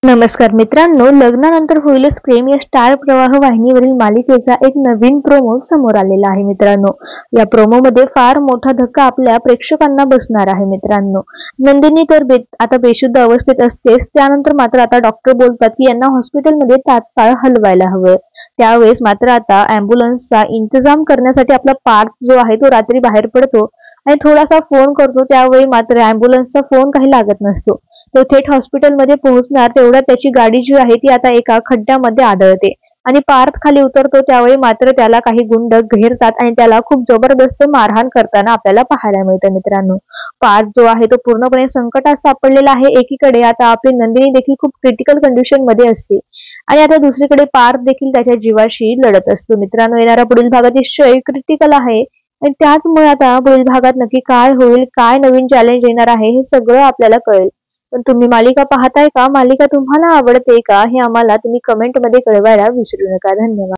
नमस्कार मित्रांनो, लग्नानंतर होईलच प्रेम या स्टार प्रवाह वाहिनीवरील मालिकेचा एक नवीन प्रोमो समोर आलेला आहे मित्रांनो. या प्रोमो मध्ये फार मोठा धक्का आपल्या प्रेक्षकांना बसणार आहे मित्रांनो. नंदिनी तर आता बेशुद्ध अवस्थेत असतेच, त्यानंतर मात्र आता डॉक्टर बोलतात की यांना हॉस्पिटलमध्ये तात्काळ हलवायला हवं. त्यावेळेस मात्र आता अँब्युलन्सचा इंतजाम करण्यासाठी आपला पार्थ जो आहे तो रात्री बाहेर पडतो आणि थोडासा फोन करतो. त्यावेळी मात्र अँब्युलन्सचा फोन काही लागत नसतो. तो थेट हॉस्पिटलमध्ये पोहोचणार तेवढ्यात त्याची गाडी जी आहे ती आता एका खड्ड्यामध्ये आदळते आणि पार्थ खाली उतरतो. त्यावेळी मात्र त्याला काही गुंड घेरतात आणि त्याला खूप जबरदस्त मारहाण करताना आपल्याला पाहायला मिळतं मित्रांनो. पार्थ जो आहे तो पूर्णपणे संकटात सापडलेला आहे. एकीकडे आता आपली नंदिनी देखील खूप क्रिटिकल कंडिशन मध्ये असते आणि आता दुसरीकडे पार्थ देखील त्याच्या जीवाशी लढत असतो मित्रांनो. येणारा पुढील भाग अतिशय क्रिटिकल आहे आणि त्याचमुळे आता पुढील भागात नक्की काय होईल, काय नवीन चॅलेंज येणार आहे हे सगळं आपल्याला कळेल. पण तुम्ही मालिका पाहताय का? मालिका तुम्हाला आवडते का? हे आम्हाला तुम्ही कमेंट मध्ये कळवायला विसरू नका. धन्यवाद.